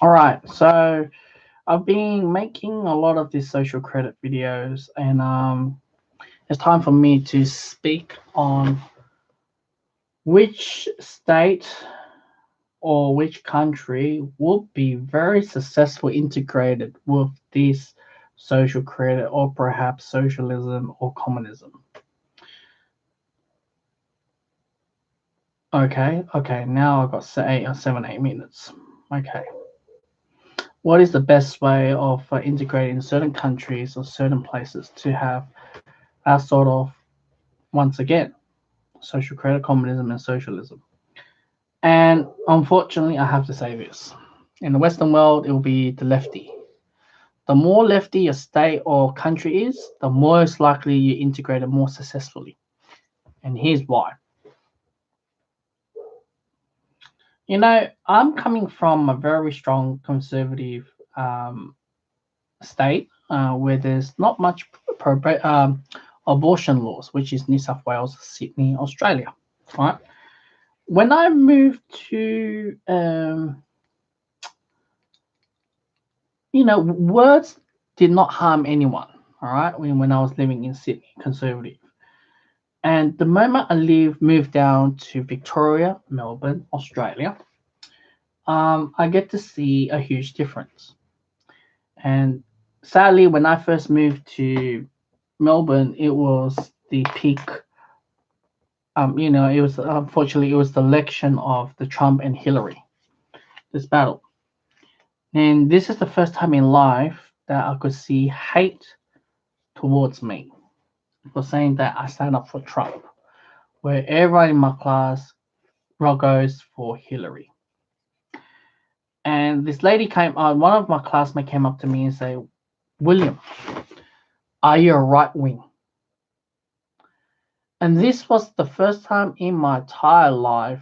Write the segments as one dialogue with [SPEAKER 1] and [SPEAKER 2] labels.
[SPEAKER 1] All right, so I've been making a lot of these social credit videos, and it's time for me to speak on which state or which country would be very successful integrated with this social credit, or perhaps socialism or communism. Okay, now I've got 8 minutes. Okay. What is the best way of integrating certain countries or certain places to have that sort of, once again, social credit, communism, and socialism? And unfortunately, I have to say this. In the Western world, it will be the lefty. The more lefty a state or country is, the most likely you integrate it more successfully. And here's why. I'm coming from a very strong conservative state where there's not much abortion laws, which is New South Wales, Sydney, Australia. Right. When I moved to, words did not harm anyone. All right. When I was living in Sydney, conservative. And the moment moved down to Victoria, Melbourne, Australia, I get to see a huge difference. And sadly, when I first moved to Melbourne, it was the peak. It was unfortunately it was the election of the Trump and Hillary, this battle, and this is the first time in life that I could see hate towards me for saying that I stand up for Trump, where everyone in my class goes for Hillary. And this lady came on, one of my classmates came up to me and said, William, are you a right wing? And this was the first time in my entire life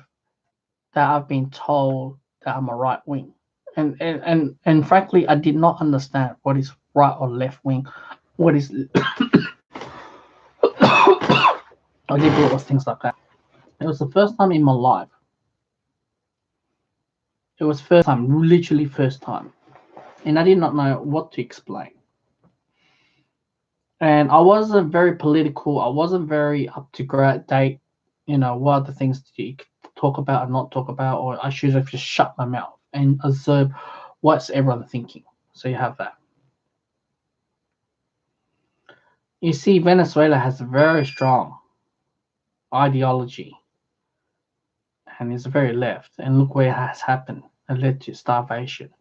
[SPEAKER 1] that I've been told that I'm a right wing. And frankly, I did not understand what is right or left wing, what is I did it was things like that. It was the first time in my life. It was first time, literally first time, and I did not know what to explain. And I wasn't very political. I wasn't very up to date. What are the things that you talk about and not talk about, or I should have just shut my mouth and observe what's everyone thinking. So you have that. You see, Venezuela has a very strong ideology and is very left. And look where it has happened. It led to starvation.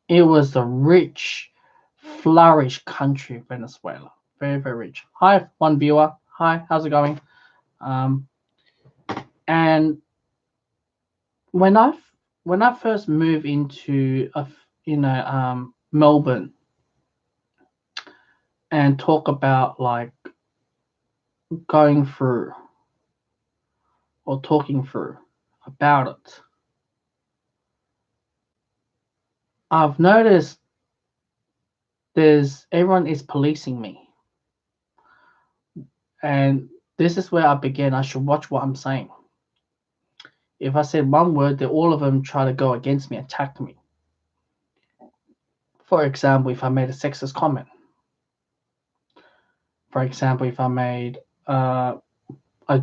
[SPEAKER 1] It was a rich, flourished country, Venezuela. Very, very rich. Hi, one viewer. Hi, how's it going? Um, and when I first moved into Melbourne and talk about like going through or talking through about it, I've noticed there's everyone is policing me, and this is where I began. I should watch what I'm saying. If I said one word, then all of them try to go against me, attack me. For example, if I made a sexist comment. For example, if I made a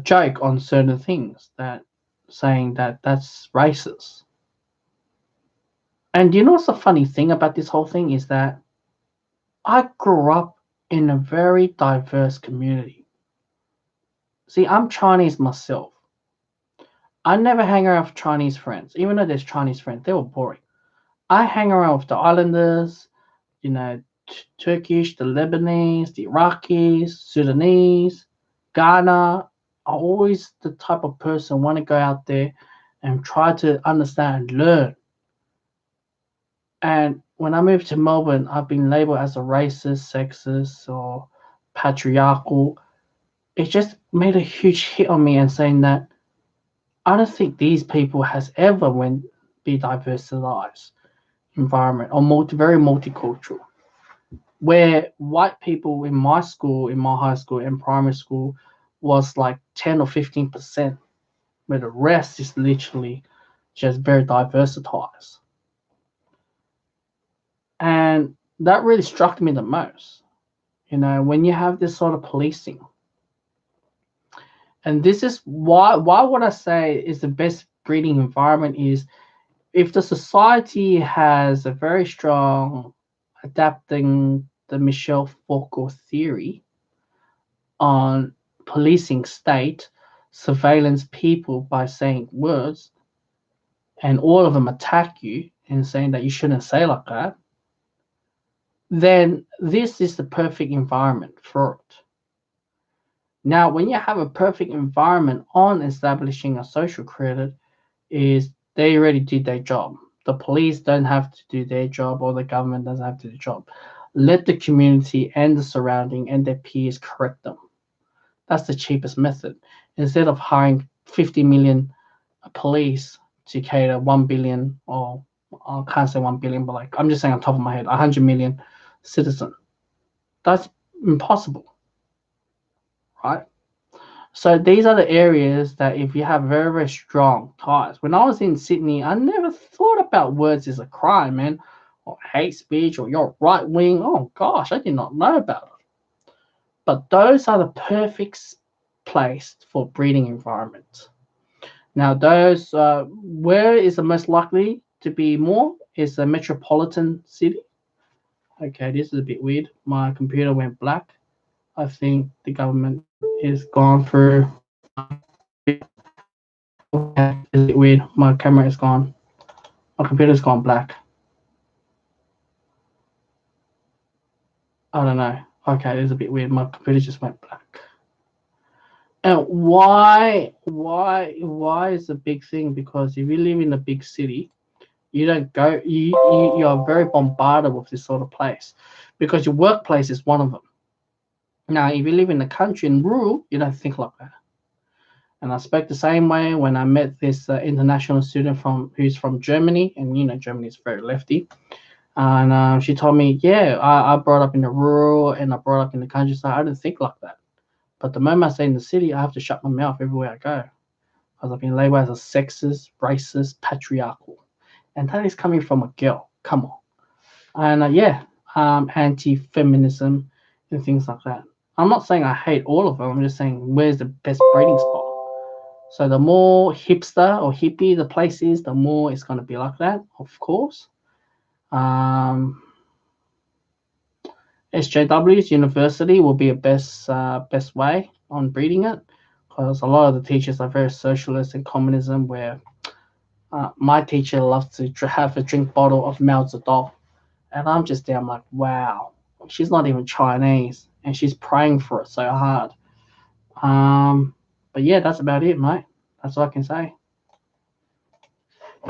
[SPEAKER 1] joke on certain things, that saying that that's racist. And you know what's the funny thing about this whole thing is that I grew up in a very diverse community. See, I'm Chinese myself. I never hang around with Chinese friends, even though there's Chinese friends. They were boring. I hang around with the islanders, Turkish, the Lebanese, the Iraqis, Sudanese, Ghana. I'm always the type of person want to go out there and try to understand and learn. And when I moved to Melbourne, I've been labeled as a racist, sexist, or patriarchal. It just made a huge hit on me and saying that I don't think these people has ever went be diversified environment or very multicultural. Where white people in my school, in my high school and primary school was like 10 or 15%, where the rest is literally just very diversified. And that really struck me the most. When you have this sort of policing, and this is why would I say is the best breeding environment is if the society has a very strong adapting the Michel Foucault theory on policing state, surveillance people by saying words, and all of them attack you and saying that you shouldn't say like that, then this is the perfect environment for it. Now, when you have a perfect environment on establishing a social credit, is they already did their job. The police don't have to do their job, or the government doesn't have to do the job. Let the community and the surrounding and their peers correct them. That's the cheapest method. Instead of hiring 50 million police to cater 1 billion, or I can't say 1 billion, but like I'm just saying on top of my head, 100 million citizen. That's impossible, right? So these are the areas that if you have very, very strong ties. When I was in Sydney, I never thought about words as a crime, man, or hate speech, or you're right wing. Oh gosh, I did not know about it. But those are the perfect place for breeding environments. Now, those where is the most likely to be more is a metropolitan city. Okay, this is a bit weird. My computer went black. I think the government is gone through. Okay, it's a bit weird. My camera is gone. My computer's gone black. I don't know. Okay, it's a bit weird. My computer just went black. And why is a big thing? Because if you live in a big city, you don't go. You are very bombarded with this sort of place, because your workplace is one of them. Now, if you live in the country and rural, you don't think like that. And I spoke the same way when I met this international student who's from Germany, and Germany is very lefty. And she told me, yeah, I brought up in the rural and I brought up in the countryside. I didn't think like that. But the moment I stay in the city, I have to shut my mouth everywhere I go, because I've been labeled as a sexist, racist, patriarchal, and that is coming from a girl. Come on. And yeah, anti-feminism and things like that. I'm not saying I hate all of them. I'm just saying where's the best breeding spot. So the more hipster or hippie the place is, the more it's going to be like that, of course. SJW's university will be a best way on breeding it, because a lot of the teachers are very socialist and communism. Where my teacher loves to have a drink bottle of Mao Zedong, and I'm just there. I'm like, wow, she's not even Chinese, and she's praying for it so hard. But yeah, that's about it, mate. That's all I can say.